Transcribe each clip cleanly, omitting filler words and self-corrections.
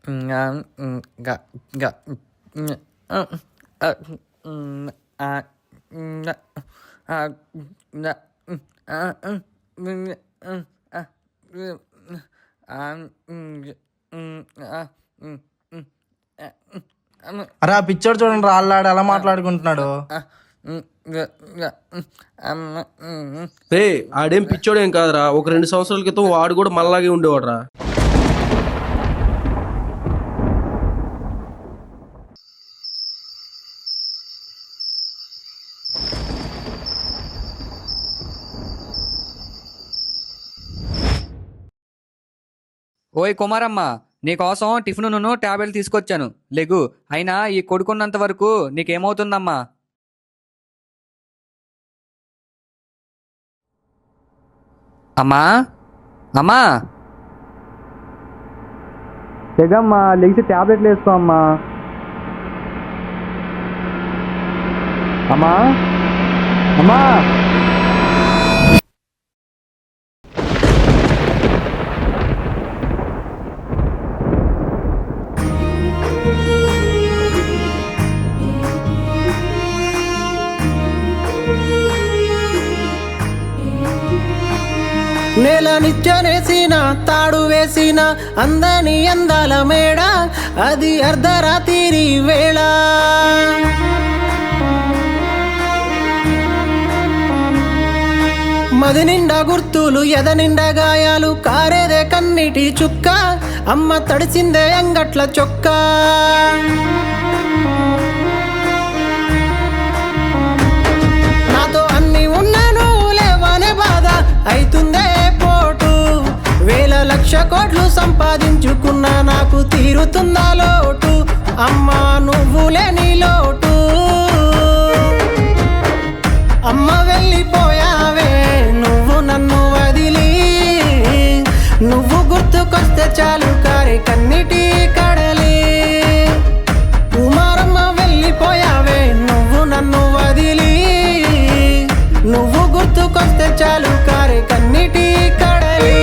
అరే ఆ పిక్చర్ చూడండి రా, అల్లాడు ఎలా మాట్లాడుకుంటున్నాడు. రే ఆడేం పిచ్చోడేం కాదురా, ఒక 2 సంవత్సరాల క్రితం వాడు కూడా మళ్ళాగే ఉండేవాడురా. ఓయ్ కుమారమ్మ, నీకోసం టిఫిన్ ట్యాబ్లెట్ తీసుకొచ్చాను, లెగు. అయినా ఈ కొడుకున్నంత వరకు నీకేమవుతుందమ్మా? అమ్మా అమ్మా, తెగమ్మా, లెగిసి ట్యాబ్లెట్లు వేసుకో అమ్మా. అమ్మా అమ్మా. నేల నిచ్చెనేసిన తాడు వేసిన అందని అందాల మేడ, అది అర్ధరాత్రి వేళ. మది నిండా గుర్తులు, ఎద నిండా గాయాలు, కారేదే కన్నీటి చుక్క, అమ్మ తడిసిందే అంగట్ల చొక్క. నాతో అన్ని ఉన్నాను లేవనే బాధ అయితుందే పోటు. 1,000 లక్ష కోట్లు సంపాదించుకున్నా నాకు తీరుతుందా లోటు? అమ్మా నువ్వు లేని లోటు. అమ్మ వెళ్ళిపోయావే నువ్వు నన్ను వదిలి, నువ్వు గుర్తుకొస్తే చాలు కారే కన్నిటి కడలి. కుమారమ్మ వెళ్ళిపోయావే నువ్వు నన్ను వదిలి, నువ్వు గుర్తుకొస్తే చాలు కారే కన్నిటి కడలి.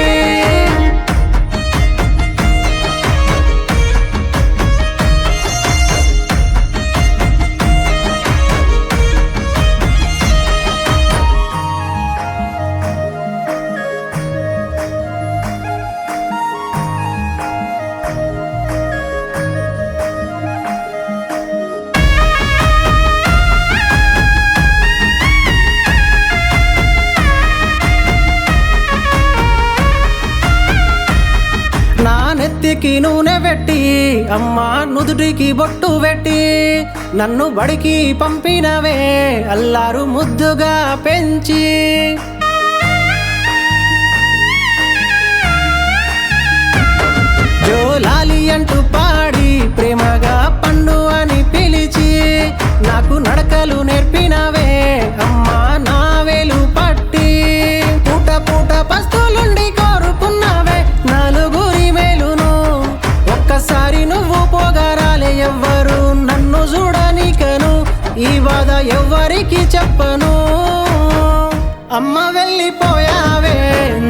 నెత్తికి నూనె పెట్టి, అమ్మా నుదుటికి బొట్టు పెట్టి, నన్ను బడికి పంపినవే అల్లారు ముద్దుగా పెంచి. జోలాలి అంటూ పాడి ప్రేమగా పండు అని పిలిచి, నాకు నడకలు నేర్పినవే అమ్మా నా వేలు పట్టి. పూట పూట పస్తులుండి కోరుకున్నావే నలుగురి మేలును, ఒక్కసారి నువ్వు పోగరాలే ఎవ్వరు నన్ను చూడనికను. ఈ బాధ ఎవ్వరికి చెప్పను. అమ్మ వెళ్ళిపోయావే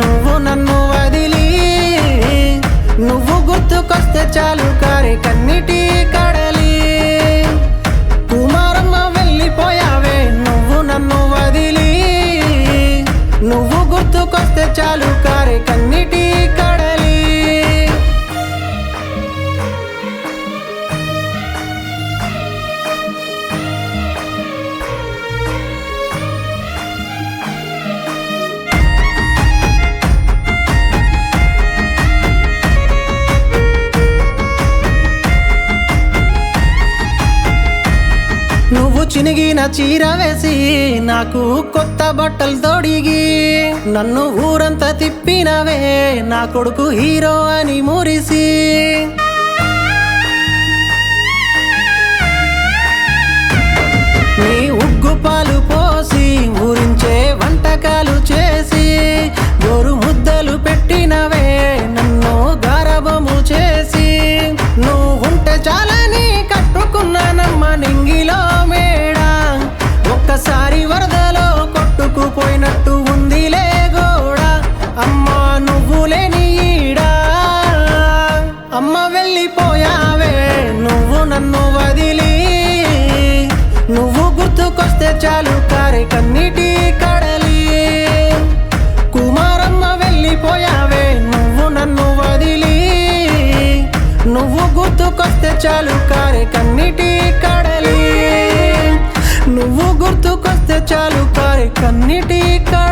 నువ్వు నన్ను వదిలి, నువ్వు గుర్తుకొస్తే చాలు కారే కన్నిటి కడలి. కుమారమ్మ వెళ్ళిపోయావే నువ్వు నన్ను వదిలి, నువ్వు గుర్తుకొస్తే చాలు కారే కన్నిటి కడలి. నువ్వు చినిగిన చీర వేసి, నాకు కొత్త బట్టలు తొడిగి, నన్ను ఊరంతా తిప్పినవే నా కొడుకు హీరో అని మురిసి. నీ ఉగ్గు పాలు పోసి ఊరించే వంటకాలు చేసి, గోరు ముద్దలు పెట్టినవే నన్ను గారబము చేసి. నువ్వుంటే చాలని కట్టుకున్నానమ్మ నింగిలో మేడ, ఒక్కసారి వరదలో కొట్టుకుపోయినట్టు ఉందిలే గోడ. అమ్మ నువ్వు లేని ఈడ. అమ్మ గుర్తుకొస్తే చాలు కారే కన్నీటి కడలి. కుమారమ్మ వెళ్ళిపోయావే నువ్వు నన్ను వదిలి, నువ్వు గుర్తుకొస్తే చాలు కారే కన్నీటి కడలి, నువ్వు గుర్తుకొస్తే చాలు కారే కన్నీటి కడలి.